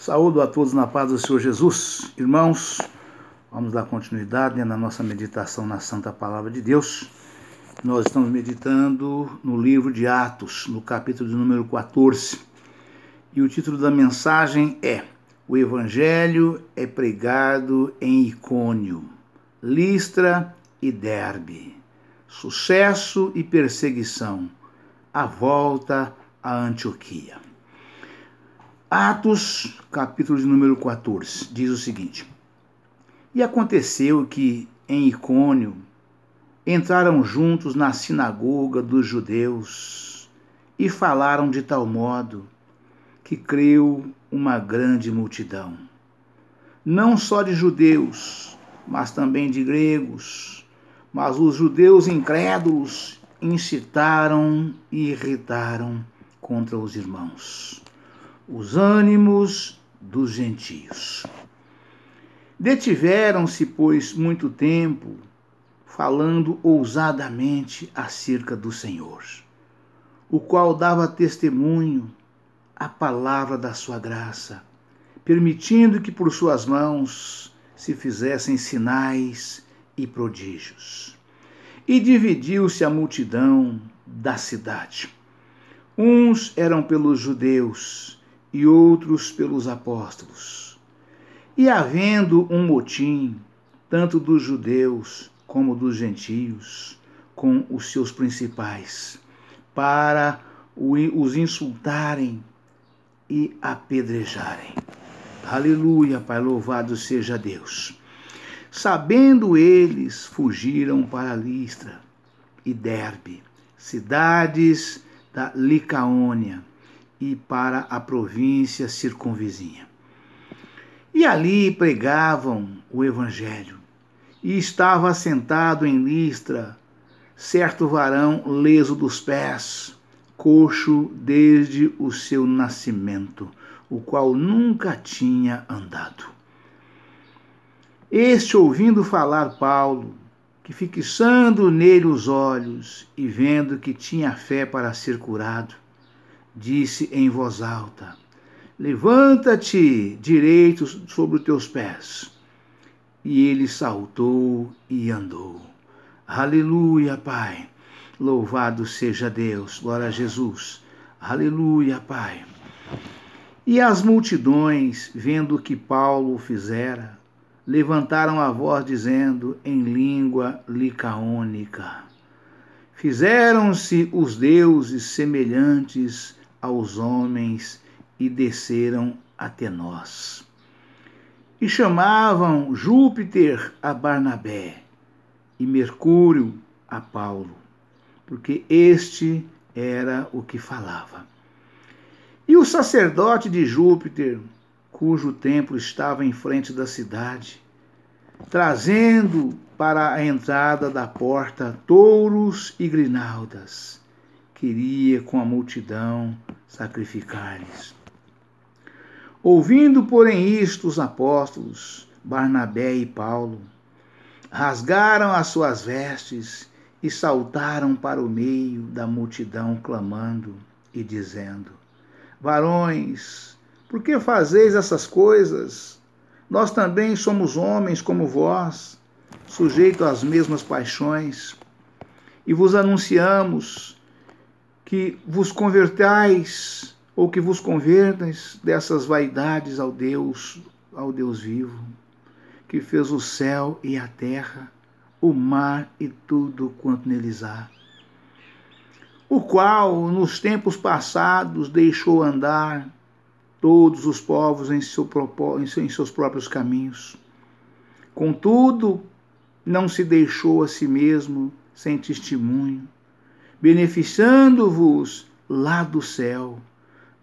Saúdo a todos na paz do Senhor Jesus. Irmãos, vamos dar continuidade na nossa meditação na Santa Palavra de Deus. Nós estamos meditando no livro de Atos, no capítulo de número 14. E o título da mensagem é: O Evangelho é pregado em Icônio, Listra e Derbe. Sucesso e perseguição. A volta à Antioquia. Atos, capítulo de número 14, diz o seguinte: E aconteceu que, em Icônio, entraram juntos na sinagoga dos judeus e falaram de tal modo que creu uma grande multidão, não só de judeus, mas também de gregos. Mas os judeus incrédulos incitaram e irritaram contra os irmãos os ânimos dos gentios. Detiveram-se, pois, muito tempo, falando ousadamente acerca do Senhor, o qual dava testemunho à palavra da sua graça, permitindo que por suas mãos se fizessem sinais e prodígios. E dividiu-se a multidão da cidade. Uns eram pelos judeus e outros pelos apóstolos. E havendo um motim, tanto dos judeus como dos gentios, com os seus principais, para os insultarem e apedrejarem. Aleluia, Pai, louvado seja Deus. Sabendo eles, fugiram para Listra e Derbe, cidades da Licaônia, e para a província circunvizinha. E ali pregavam o Evangelho. E estava assentado em Listra certo varão leso dos pés, coxo desde o seu nascimento, o qual nunca tinha andado. Este, ouvindo falar Paulo, que fixando nele os olhos e vendo que tinha fé para ser curado, disse em voz alta: Levanta-te direito sobre os teus pés. E ele saltou e andou. Aleluia, Pai. Louvado seja Deus. Glória a Jesus. Aleluia, Pai. E as multidões, vendo o que Paulo fizera, levantaram a voz, dizendo em língua licaônica: Fizeram-se os deuses semelhantes aos homens e desceram até nós. E chamavam Júpiter a Barnabé e Mercúrio a Paulo, porque este era o que falava. E o sacerdote de Júpiter, cujo templo estava em frente da cidade, trazendo para a entrada da porta touros e grinaldas, queria com a multidão sacrificar-lhes. Ouvindo, porém, isto, os apóstolos, Barnabé e Paulo, rasgaram as suas vestes e saltaram para o meio da multidão, clamando e dizendo: Varões, por que fazeis essas coisas? Nós também somos homens como vós, sujeitos às mesmas paixões, e vos anunciamos que vos convertais, ou que vos convertais dessas vaidades ao Deus vivo, que fez o céu e a terra, o mar e tudo quanto neles há, o qual nos tempos passados deixou andar todos os povos em seus próprios caminhos. Contudo, não se deixou a si mesmo sem testemunho, beneficiando-vos lá do céu,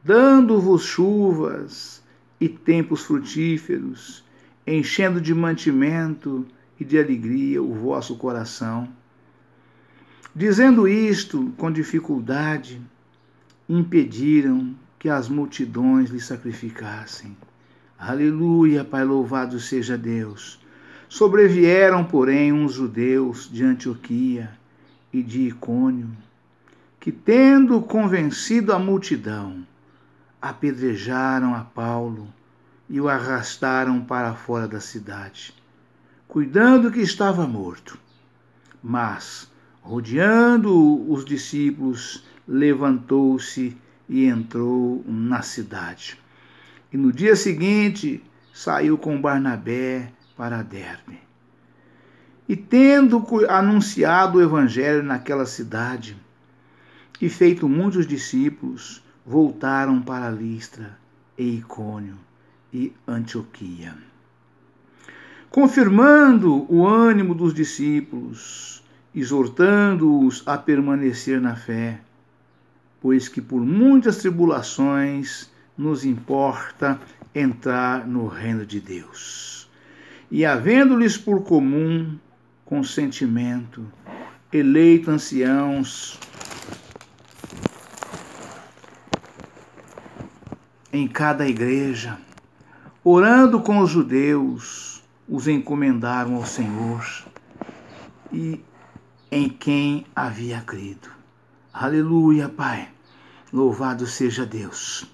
dando-vos chuvas e tempos frutíferos, enchendo de mantimento e de alegria o vosso coração. Dizendo isto com dificuldade, impediram que as multidões lhe sacrificassem. Aleluia, Pai, louvado seja Deus. Sobrevieram, porém, uns judeus de Antioquia e de Icônio, que, tendo convencido a multidão, apedrejaram a Paulo e o arrastaram para fora da cidade, cuidando que estava morto. Mas, rodeando os discípulos, levantou-se e entrou na cidade. E no dia seguinte saiu com Barnabé para Derbe. E tendo anunciado o evangelho naquela cidade e feito muitos discípulos, voltaram para Listra e Icônio e Antioquia, confirmando o ânimo dos discípulos, exortando-os a permanecer na fé, pois que por muitas tribulações nos importa entrar no reino de Deus. E havendo-lhes por comum consentimento, eleito anciãos em cada igreja, orando com os judeus, os encomendaram ao Senhor e em quem havia crido. Aleluia, Pai. Louvado seja Deus.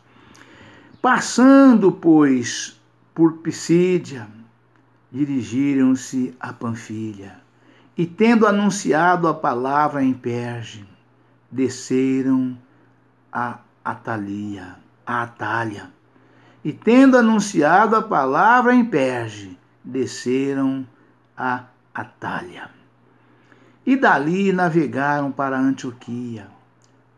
Passando, pois, por Pisídia, dirigiram-se a Panfilha, e tendo anunciado a palavra em Perge, desceram a Atália. E tendo anunciado a palavra em Perge, desceram a Atália. E dali navegaram para Antioquia,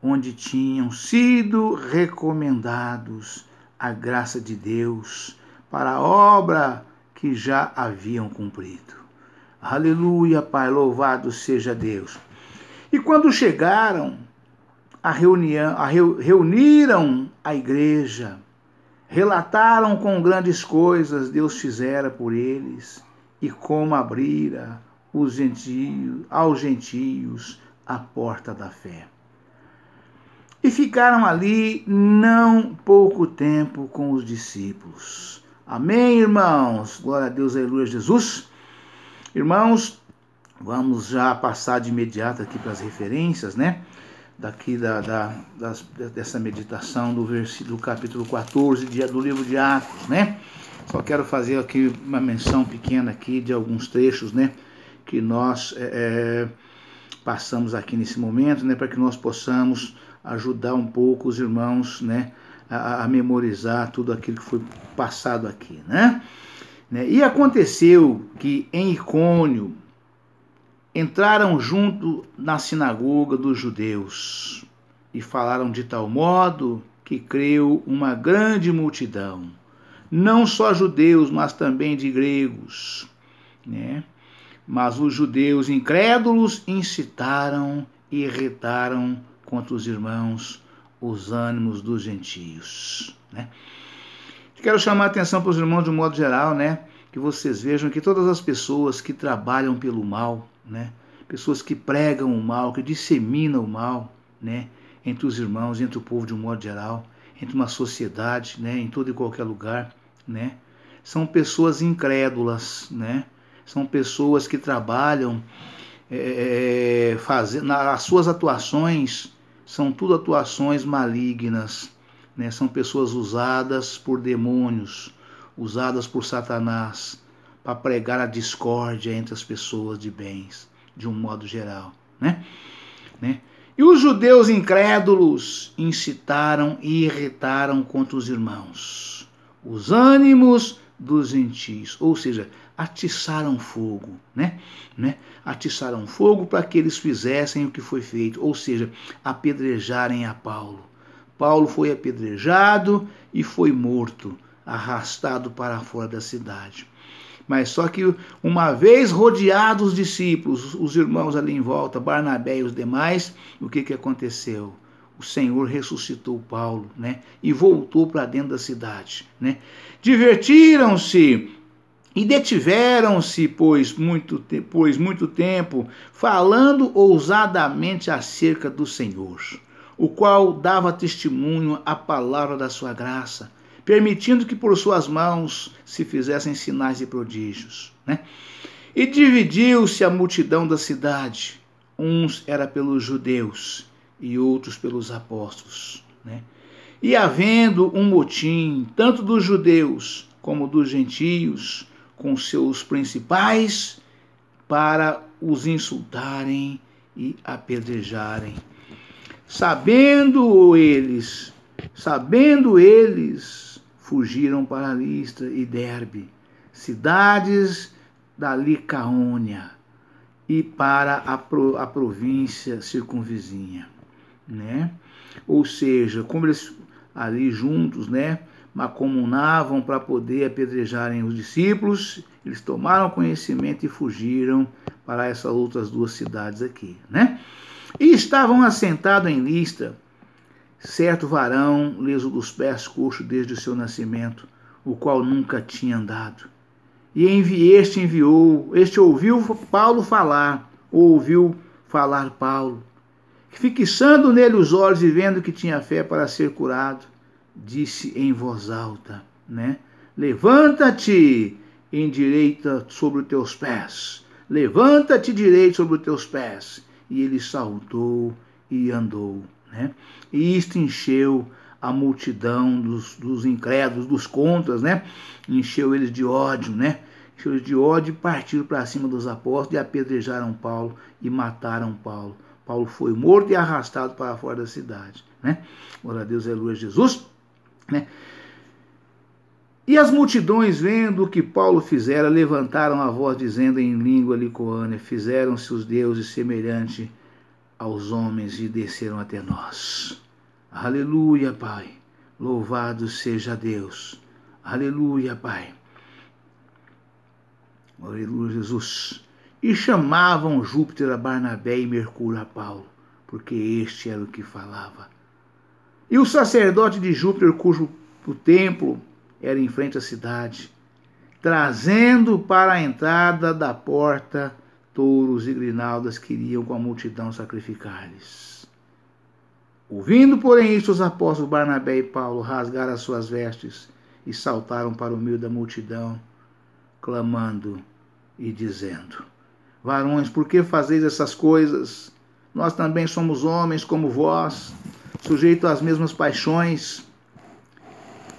onde tinham sido recomendados a graça de Deus para a obra que já haviam cumprido. Aleluia, Pai, louvado seja Deus. E quando chegaram, reuniram a igreja, relataram com grandes coisas Deus fizera por eles e como abrira aos gentios a porta da fé. E ficaram ali não pouco tempo com os discípulos. Amém, irmãos? Glória a Deus, aleluia, Jesus. Irmãos, vamos já passar de imediato aqui para as referências, né? Daqui dessa meditação do capítulo 14 do livro de Atos, né? Só quero fazer aqui uma menção pequena aqui de alguns trechos, né? Que nós passamos aqui nesse momento, né? Para que nós possamos ajudar um pouco os irmãos, né? A memorizar tudo aquilo que foi passado aqui, né? E aconteceu que em Icônio entraram junto na sinagoga dos judeus e falaram de tal modo que creu uma grande multidão, não só judeus, mas também de gregos, né? Mas os judeus incrédulos incitaram e irritaram contra os irmãos os ânimos dos gentios, né? Quero chamar a atenção para os irmãos de um modo geral, né? Que vocês vejam que todas as pessoas que trabalham pelo mal, né? Pessoas que pregam o mal, que disseminam o mal, né? Entre os irmãos, entre o povo de um modo geral, entre uma sociedade, né? Em todo e qualquer lugar, né? São pessoas incrédulas, né? São pessoas que trabalham, as suas atuações são tudo atuações malignas, né? São pessoas usadas por demônios, usadas por Satanás, para pregar a discórdia entre as pessoas de bens, de um modo geral, né? E os judeus incrédulos incitaram e irritaram contra os irmãos os ânimos dos gentios, ou seja, atiçaram fogo, né? Atiçaram fogo para que eles fizessem o que foi feito, ou seja, apedrejarem a Paulo. Paulo foi apedrejado e foi morto, arrastado para fora da cidade. Mas só que uma vez rodeados os discípulos, os irmãos ali em volta, Barnabé e os demais, o que aconteceu? O Senhor ressuscitou Paulo, né? E voltou para dentro da cidade, né? Divertiram-se e detiveram-se, pois muito tempo, falando ousadamente acerca do Senhor, o qual dava testemunho à palavra da sua graça, permitindo que por suas mãos se fizessem sinais e prodígios, né? E dividiu-se a multidão da cidade, uns era pelos judeus e outros pelos apóstolos, né? E havendo um motim, tanto dos judeus como dos gentios, com seus principais, para os insultarem e apedrejarem. Sabendo eles, fugiram para Listra e Derbe, cidades da Licaônia, e para a província circunvizinha, né? Ou seja, como eles ali juntos, né, macomunavam para poder apedrejarem os discípulos, eles tomaram conhecimento e fugiram para essas outras duas cidades aqui, né? E estavam assentados em Listra certo varão, leso dos pés, coxo desde o seu nascimento, o qual nunca tinha andado. E este ouviu Paulo falar, Paulo, que fixando nele os olhos e vendo que tinha fé para ser curado, disse em voz alta, né? Levanta-te em direita sobre os teus pés. Levanta-te direito sobre os teus pés. E ele saltou e andou, né? E isto encheu a multidão dos incrédulos, dos contras, né? Encheu eles de ódio, né? Encheu eles de ódio e partiram para cima dos apóstolos e apedrejaram Paulo e mataram Paulo. Paulo foi morto e arrastado para fora da cidade, né? Glória a Deus, aleluia, Jesus, né? E as multidões, vendo o que Paulo fizera, levantaram a voz, dizendo em língua licoânia: fizeram-se os deuses semelhante aos homens e desceram até nós. Aleluia, Pai. Louvado seja Deus. Aleluia, Pai. Aleluia, Jesus. E chamavam Júpiter a Barnabé e Mercúrio a Paulo, porque este era o que falava. E o sacerdote de Júpiter, cujo o templo era em frente à cidade, trazendo para a entrada da porta touros e grinaldas, queriam com a multidão sacrificar-lhes. Ouvindo, porém, isto, os apóstolos Barnabé e Paulo rasgaram as suas vestes e saltaram para o meio da multidão, clamando e dizendo: varões, por que fazeis essas coisas? Nós também somos homens como vós, sujeitos às mesmas paixões,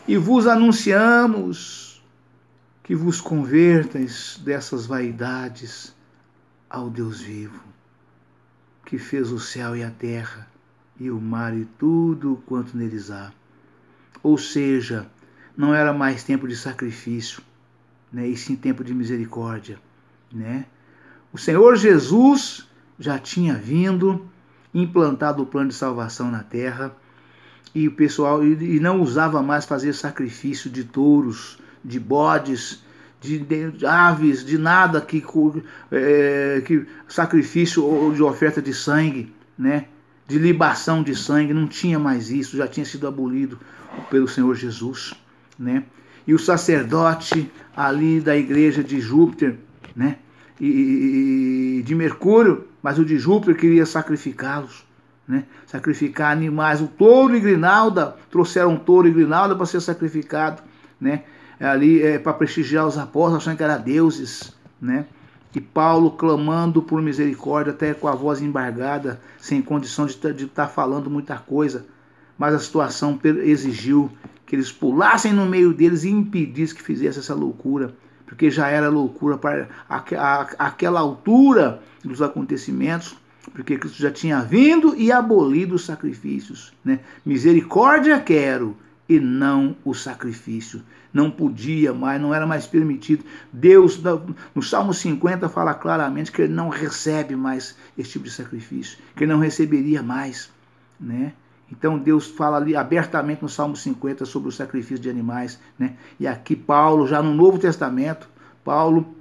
e vos anunciamos que vos convertais dessas vaidades ao Deus vivo, que fez o céu e a terra, e o mar e tudo quanto neles há. Ou seja, não era mais tempo de sacrifício, né, e sim tempo de misericórdia, né? O Senhor Jesus já tinha vindo, implantado o plano de salvação na terra, e o pessoal e não usava mais fazer sacrifício de touros, de bodes, de aves, de nada que sacrifício ou de oferta de sangue, né? De libação de sangue, não tinha mais isso, já tinha sido abolido pelo Senhor Jesus, né? E o sacerdote ali da igreja de Júpiter, né? E de Mercúrio, mas o de Júpiter queria sacrificá-los, né? Sacrificar animais. O touro e grinalda, trouxeram um touro e grinalda para ser sacrificado, né? Ali para prestigiar os apóstolos, achando que eram deuses, né? E Paulo clamando por misericórdia, até com a voz embargada, sem condição de estar falando muita coisa, mas a situação exigiu que eles pulassem no meio deles e impedissem que fizesse essa loucura, porque já era loucura para aquela altura dos acontecimentos, porque Cristo já tinha vindo e abolido os sacrifícios, né? Misericórdia quero e não o sacrifício. Não podia mais, não era mais permitido. Deus, no Salmo 50, fala claramente que ele não recebe mais esse tipo de sacrifício, que ele não receberia mais, né? Então Deus fala ali abertamente no Salmo 50 sobre o sacrifício de animais, né? E aqui Paulo, já no Novo Testamento, Paulo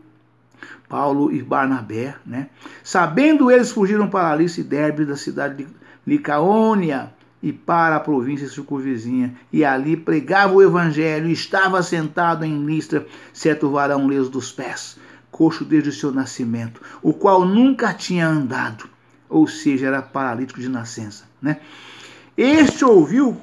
e Barnabé, né? Sabendo eles, fugiram para Listra e Derbe, da cidade de Licaônia, e para a província circunvizinha, e ali pregava o evangelho. E estava sentado em Listra certo varão leso dos pés, coxo desde o seu nascimento, o qual nunca tinha andado, ou seja, era paralítico de nascença, né? Este ouviu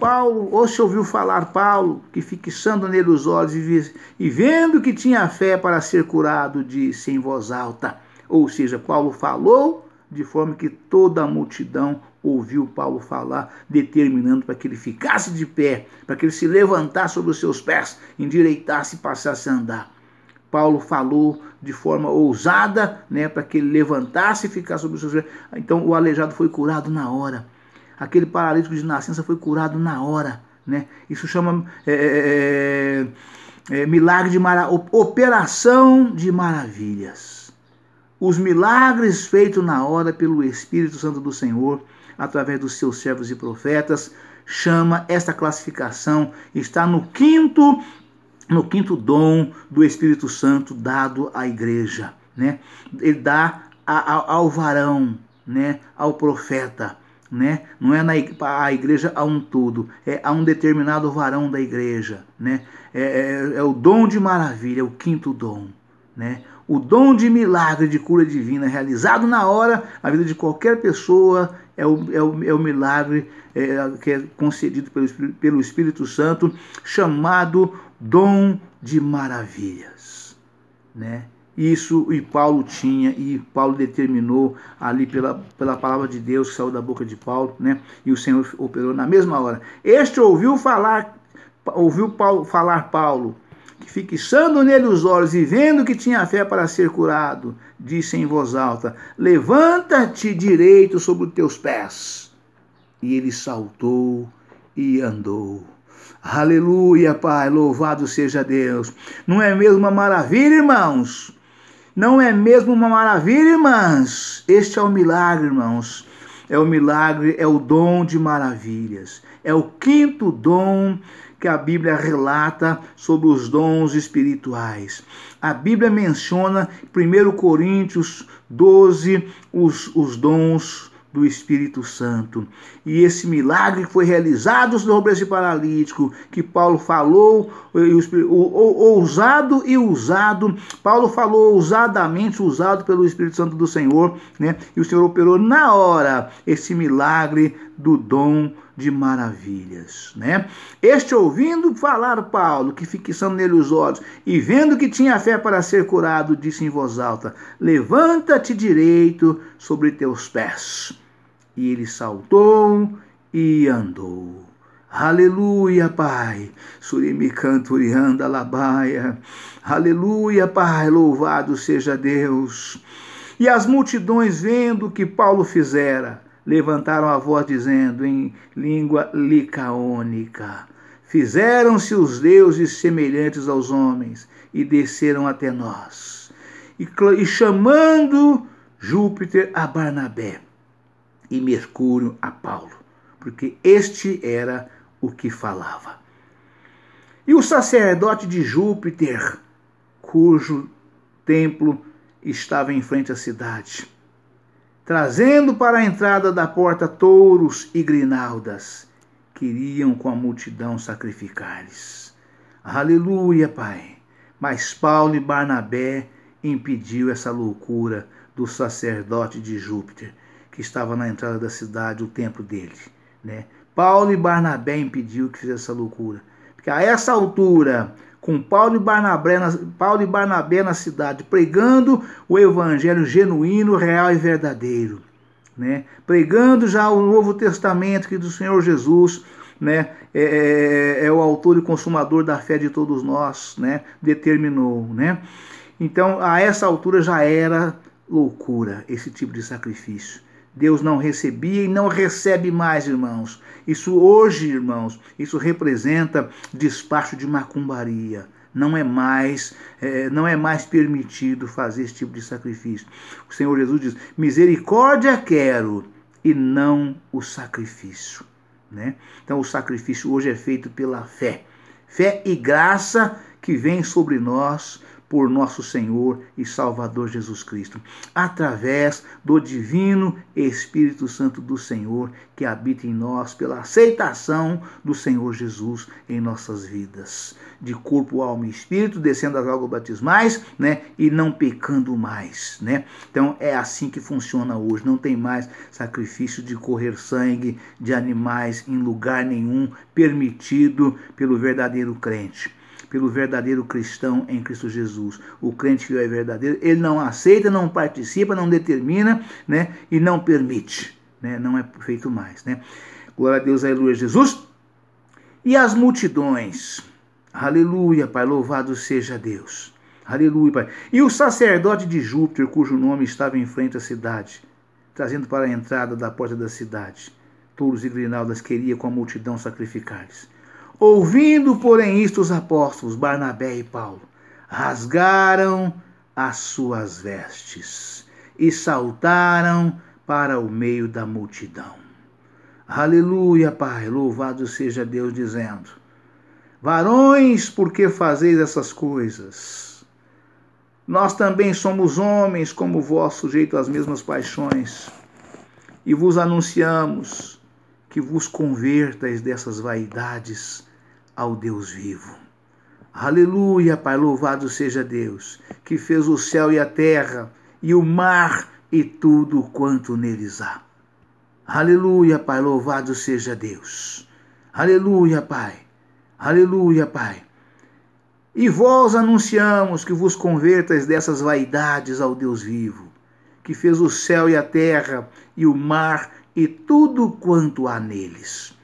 falar Paulo, que fixando nele os olhos e vendo que tinha fé para ser curado, disse em voz alta. Ou seja, Paulo falou, de forma que toda a multidão ouviu Paulo falar, determinando para que ele ficasse de pé, para que ele se levantasse sobre os seus pés, endireitasse e passasse a andar. Paulo falou de forma ousada, né, para que ele levantasse e ficasse sobre os seus pés. Então o aleijado foi curado na hora. Aquele paralítico de nascença foi curado na hora, né? Isso chama milagre de operação de maravilhas. Os milagres feitos na hora pelo Espírito Santo do Senhor, através dos seus servos e profetas, chama esta classificação, está no quinto dom do Espírito Santo dado à igreja, né? Ele dá ao varão, né? Ao profeta, né? Não é a igreja a um todo, é a um determinado varão da igreja, né? É o dom de maravilha, é o quinto dom, né? O dom de milagre, de cura divina, realizado na hora, na vida de qualquer pessoa, é o milagre que é concedido pelo Espírito Santo, chamado dom de maravilhas, né? Isso e Paulo tinha, e Paulo determinou ali pela palavra de Deus que saiu da boca de Paulo, né? E o Senhor operou na mesma hora. Este ouviu Paulo, que fixando nele os olhos e vendo que tinha fé para ser curado, disse em voz alta: levanta-te direito sobre os teus pés. E ele saltou e andou. Aleluia, Pai, louvado seja Deus. Não é mesmo uma maravilha, irmãos? Não é mesmo uma maravilha, irmãs? Este é o milagre, irmãos. É o milagre, é o dom de maravilhas. É o quinto dom que a Bíblia relata sobre os dons espirituais. A Bíblia menciona em 1 Coríntios 12 os dons do Espírito Santo. E esse milagre foi realizado sobre esse paralítico, que Paulo falou, ousado e usado. Paulo falou ousadamente, usado pelo Espírito Santo do Senhor, né? E o Senhor operou na hora esse milagre do dom de maravilhas, né? Este ouvindo falar Paulo, que fixando nele os olhos, e vendo que tinha fé para ser curado, disse em voz alta: levanta-te direito sobre teus pés. E ele saltou e andou. Aleluia, Pai. Surimicanturianda labaia. Aleluia, Pai. Louvado seja Deus. E as multidões, vendo o que Paulo fizera, levantaram a voz dizendo em língua licaônica: fizeram-se os deuses semelhantes aos homens e desceram até nós. E chamando Júpiter a Barnabé e Mercúrio a Paulo, porque este era o que falava. E o sacerdote de Júpiter, cujo templo estava em frente à cidade, trazendo para a entrada da porta touros e grinaldas, queriam com a multidão sacrificar-lhes. Aleluia, Pai. Mas Paulo e Barnabé impediu essa loucura do sacerdote de Júpiter, que estava na entrada da cidade, o templo dele, né? Paulo e Barnabé impediu que fizesse essa loucura, porque a essa altura, com Paulo e Barnabé na cidade, pregando o evangelho genuíno, real e verdadeiro, né? Pregando já o Novo Testamento, que do Senhor Jesus, né, é o autor e consumador da fé de todos nós, né, determinou, né? Então, a essa altura já era loucura esse tipo de sacrifício. Deus não recebia e não recebe mais, irmãos. Isso hoje, irmãos, isso representa despacho de macumbaria. Não é mais permitido fazer esse tipo de sacrifício. O Senhor Jesus diz: misericórdia quero e não o sacrifício, né? Então o sacrifício hoje é feito pela fé. Fé e graça que vem sobre nós por nosso Senhor e Salvador Jesus Cristo, através do divino Espírito Santo do Senhor, que habita em nós pela aceitação do Senhor Jesus em nossas vidas, de corpo, alma e espírito, descendo as águas batismais, né, e não pecando mais, né? Então é assim que funciona hoje. Não tem mais sacrifício de correr sangue de animais em lugar nenhum permitido pelo verdadeiro crente. pelo verdadeiro cristão em Cristo Jesus. O crente fiel e verdadeiro, ele não aceita, não participa, não determina, né? E não permite, né? Não é feito mais, né? Glória a Deus, aleluia, Jesus. E as multidões, aleluia, Pai, louvado seja Deus. Aleluia, Pai. E o sacerdote de Júpiter, cujo nome estava em frente à cidade, trazendo para a entrada da porta da cidade, touros e grinaldas queria com a multidão sacrificar-lhes. Ouvindo, porém, isto, os apóstolos, Barnabé e Paulo, rasgaram as suas vestes e saltaram para o meio da multidão. Aleluia, Pai, louvado seja Deus, dizendo: varões, por que fazeis essas coisas? Nós também somos homens como vós, sujeitos às mesmas paixões, e vos anunciamos que vos convertais dessas vaidades ao Deus vivo. Aleluia, Pai, louvado seja Deus, que fez o céu e a terra, e o mar e tudo quanto neles há. Aleluia, Pai, louvado seja Deus. Aleluia, Pai. Aleluia, Pai. E vós anunciamos que vos convertais dessas vaidades ao Deus vivo, que fez o céu e a terra, e o mar e tudo quanto há neles,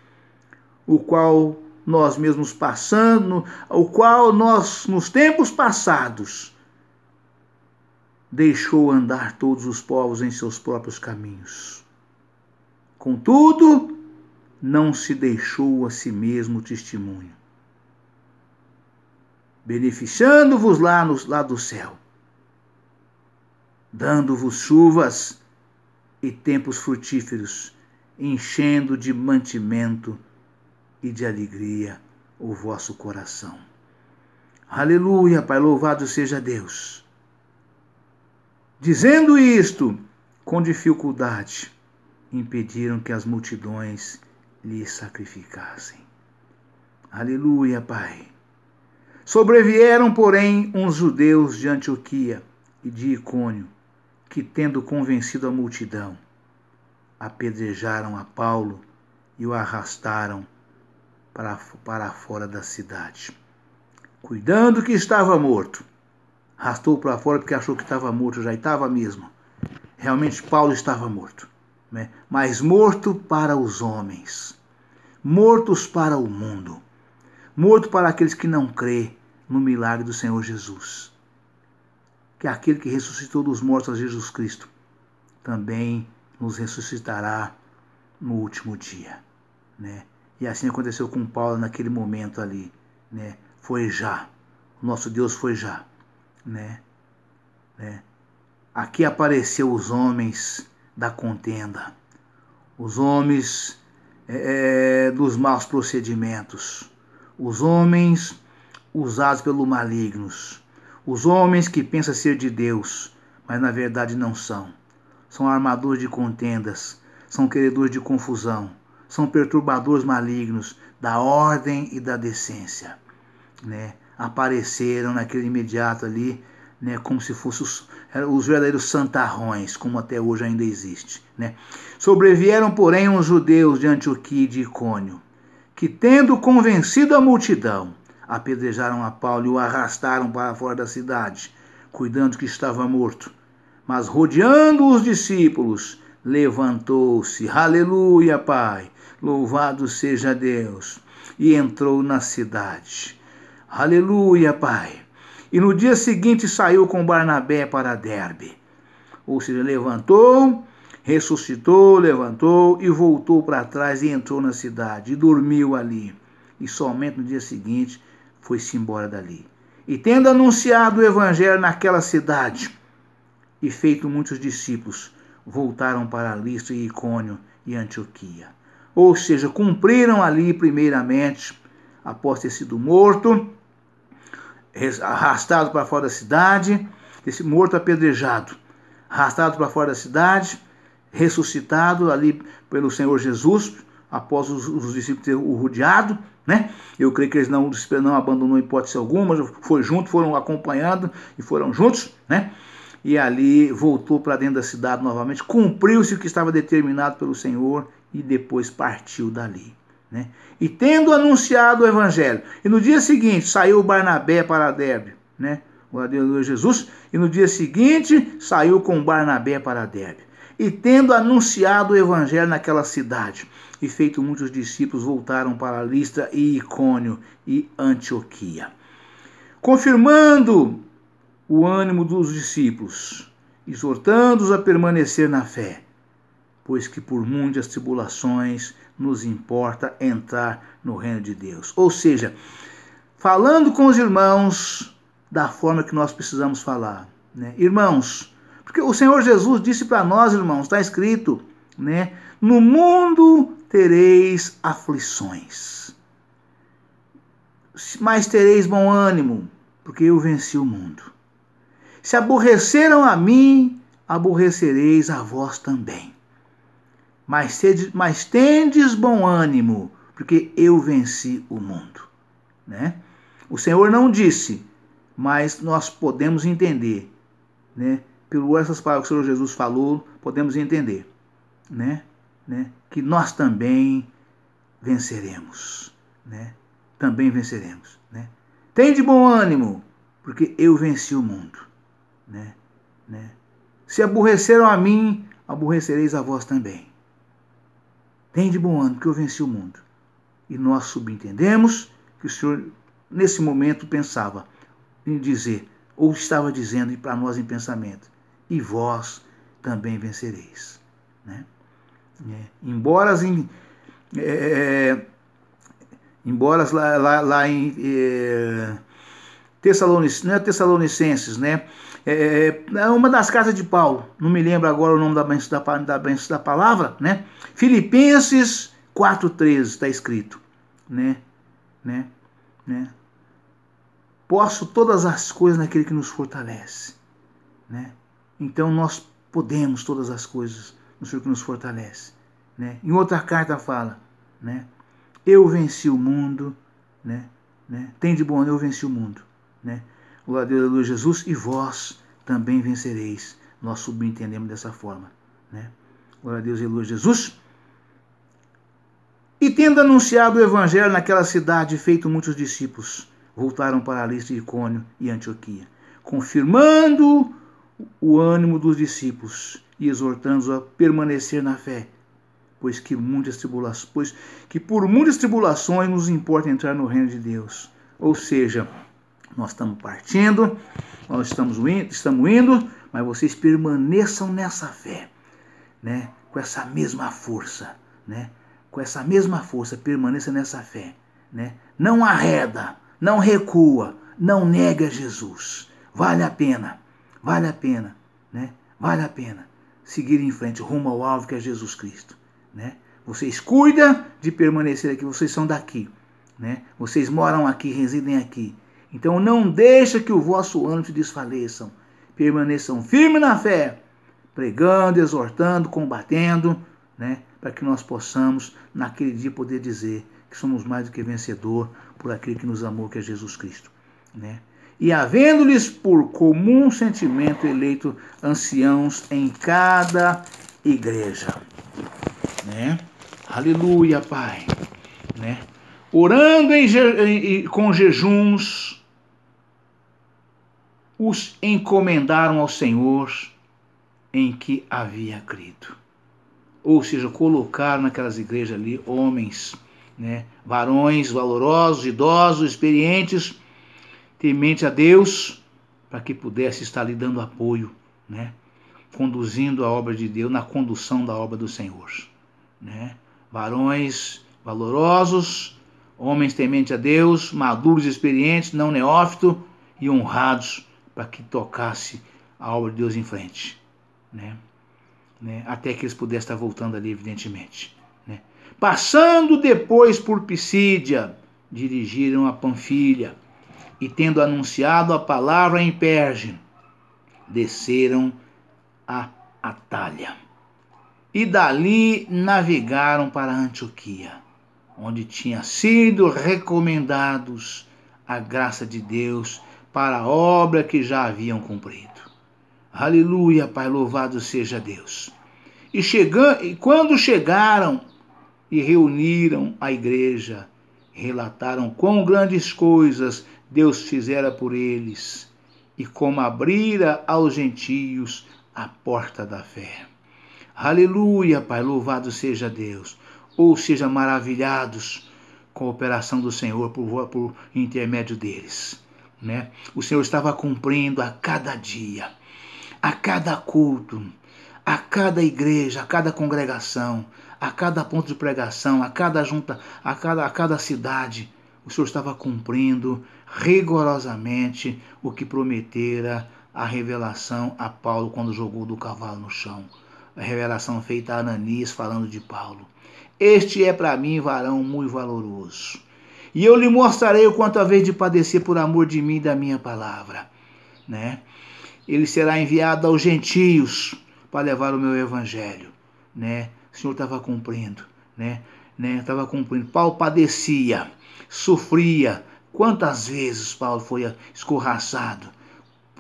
o qual nós mesmos passando, o qual nós, nos tempos passados, deixou andar todos os povos em seus próprios caminhos. Contudo, não se deixou a si mesmo testemunho, beneficiando-vos lá do céu, dando-vos chuvas e tempos frutíferos, enchendo de mantimento e de alegria o vosso coração. Aleluia, Pai, louvado seja Deus. Dizendo isto, com dificuldade, impediram que as multidões lhe sacrificassem. Aleluia, Pai. Sobrevieram, porém, uns judeus de Antioquia e de Icônio, que, tendo convencido a multidão, apedrejaram a Paulo e o arrastaram para fora da cidade. Cuidando que estava morto, arrastou para fora porque achou que estava morto, já estava mesmo. Realmente Paulo estava morto, né? Mas morto para os homens, mortos para o mundo, morto para aqueles que não crê no milagre do Senhor Jesus. Que aquele que ressuscitou dos mortos a Jesus Cristo também nos ressuscitará no último dia, né? E assim aconteceu com Paulo naquele momento ali, né? Foi já, o nosso Deus foi já, né? Aqui apareceu os homens da contenda, os homens dos maus procedimentos, os homens usados pelo malignos, os homens que pensam ser de Deus, mas na verdade não são. São armadores de contendas, são queredores de confusão, são perturbadores malignos da ordem e da decência, né? Apareceram naquele imediato ali, né? Como se fossem os verdadeiros santarrões, como até hoje ainda existe, né? Sobrevieram, porém, uns judeus de Antioquia e de Icônio, que, tendo convencido a multidão, apedrejaram a Paulo e o arrastaram para fora da cidade, cuidando que estava morto. Mas, rodeando os discípulos, levantou-se, aleluia, Pai, louvado seja Deus, e entrou na cidade. Aleluia, Pai. E no dia seguinte saiu com Barnabé para Derbe. Ou seja, levantou, ressuscitou, levantou e voltou para trás e entrou na cidade e dormiu ali. E somente no dia seguinte foi-se embora dali. E tendo anunciado o evangelho naquela cidade e feito muitos discípulos, voltaram para Listra e Icônio e Antioquia. Ou seja, cumpriram ali primeiramente, após ter sido morto, arrastado para fora da cidade, esse morto apedrejado, arrastado para fora da cidade, ressuscitado ali pelo Senhor Jesus, após os discípulos terem o rodeado, né? Eu creio que eles não abandonou hipótese alguma, foi junto, foram acompanhando e foram juntos, né? E ali voltou para dentro da cidade novamente, cumpriu-se o que estava determinado pelo Senhor e depois partiu dali. né? E tendo anunciado o evangelho. E no dia seguinte saiu Barnabé para Derbe, né? Glória a Deus, Jesus. E no dia seguinte saiu com Barnabé para Derbe. E tendo anunciado o evangelho naquela cidade, e feito muitos discípulos, voltaram para Listra e Icônio e Antioquia, confirmando o ânimo dos discípulos, exortando-os a permanecer na fé, pois que por muitas tribulações nos importa entrar no reino de Deus. Ou seja, falando com os irmãos da forma que nós precisamos falar, né? Irmãos, porque o Senhor Jesus disse para nós, irmãos, está escrito, né? No mundo tereis aflições, mas tereis bom ânimo, porque eu venci o mundo. Se aborreceram a mim, aborrecereis a vós também. Mas tendes bom ânimo, porque eu venci o mundo, né? O Senhor não disse, mas nós podemos entender, né? Por essas palavras que o Senhor Jesus falou, podemos entender, né? Que nós também venceremos, né? Também venceremos, né? Tende bom ânimo, porque eu venci o mundo, né? Se aborreceram a mim, aborrecereis a vós também. Tende bom ânimo, porque eu venci o mundo. E nós subentendemos que o Senhor, nesse momento, pensava em dizer, ou estava dizendo para nós em pensamento, e vós também vencereis, né? Embora lá em Tessalonicenses, né? Uma das cartas de Paulo, não me lembro agora o nome da palavra, né? Filipenses 4,13 está escrito, né? Posso todas as coisas naquele que nos fortalece, né? Então nós podemos todas as coisas no Senhor que nos fortalece, né? Em outra carta fala, né? Eu venci o mundo, né? Tem de bom, eu venci o mundo, né? Glória a Deus, Jesus, e vós também vencereis. Nós subentendemos dessa forma, né? Glória a Deus, Jesus. E tendo anunciado o evangelho naquela cidade, feito muitos discípulos, voltaram para Listra, Icônio e Antioquia, confirmando o ânimo dos discípulos e exortando-os a permanecer na fé, pois que por muitas tribulações nos importa entrar no reino de Deus. Ou seja, nós estamos partindo, nós estamos indo, mas vocês permaneçam nessa fé, né? Com essa mesma força, né? Com essa mesma força, permaneça nessa fé, né? Não arreda, não recua, não nega Jesus. Vale a pena, né? Vale a pena seguir em frente, rumo ao alvo que é Jesus Cristo, né? Vocês cuidam de permanecer aqui, vocês são daqui, né? Vocês moram aqui, residem aqui. Então não deixa que o vosso ânimo se desfaleçam. Permaneçam firmes na fé, pregando, exortando, combatendo, né? Para que nós possamos, naquele dia, poder dizer que somos mais do que vencedor por aquele que nos amou, que é Jesus Cristo, né? E havendo-lhes por comum sentimento eleito anciãos em cada igreja, né? Aleluia, Pai, né? Orando com jejuns, os encomendaram ao Senhor em que havia crido. Ou seja, colocaram naquelas igrejas ali homens, né? Varões valorosos, idosos, experientes, temente a Deus, para que pudesse estar lhe dando apoio, né? Conduzindo a obra de Deus, na condução da obra do Senhor, né? Varões valorosos, homens tementes a Deus, maduros e experientes, não neófitos e honrados, para que tocasse a obra de Deus em frente, né? Até que eles pudessem estar voltando ali, evidentemente, né? Passando depois por Pisídia, dirigiram a Panfilha, e tendo anunciado a palavra em Perge, desceram a Atália, e dali navegaram para Antioquia, onde tinham sido recomendados a graça de Deus para a obra que já haviam cumprido. Aleluia, Pai, louvado seja Deus. E quando chegaram e reuniram a igreja. Relataram quão grandes coisas Deus fizera por eles e como abrira aos gentios a porta da fé. Aleluia, Pai, louvado seja Deus. Ou seja, maravilhados com a operação do Senhor por intermédio deles. Né? O Senhor estava cumprindo a cada dia, a cada culto, a cada igreja, a cada congregação, a cada ponto de pregação, a cada junta, a cada cidade. O Senhor estava cumprindo rigorosamente o que prometera a revelação a Paulo quando jogou do cavalo no chão. A revelação feita a Ananias falando de Paulo. Este é para mim varão muito valoroso. E eu lhe mostrarei o quanto haver de padecer por amor de mim e da minha palavra. Né? Ele será enviado aos gentios para levar o meu evangelho. Né? O Senhor estava cumprindo. Estava cumprindo. Paulo padecia, sofria. Quantas vezes Paulo foi escorraçado?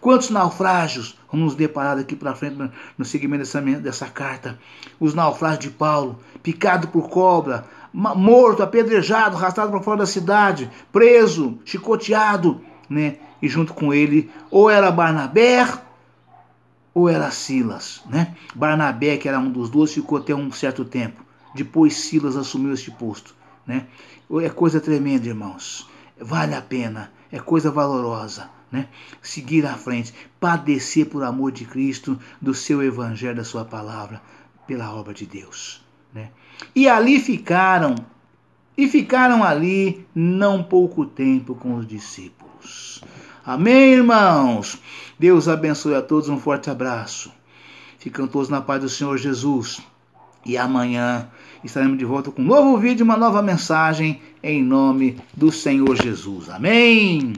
Quantos naufrágios vamos nos deparar daqui para frente no segmento dessa carta? Os naufrágios de Paulo, picado por cobra, morto, apedrejado, arrastado para fora da cidade, preso, chicoteado, né? E junto com ele, ou era Barnabé, ou era Silas, né? Barnabé, que era um dos 12, ficou até um certo tempo. Depois Silas assumiu este posto, né? É coisa tremenda, irmãos. Vale a pena, é coisa valorosa. Né? Seguir à frente, padecer por amor de Cristo, do seu evangelho, da sua palavra, pela obra de Deus. Né? E ficaram ali não pouco tempo com os discípulos. Amém, irmãos? Deus abençoe a todos, um forte abraço. Ficam todos na paz do Senhor Jesus. E amanhã estaremos de volta com um novo vídeo, uma nova mensagem, em nome do Senhor Jesus. Amém?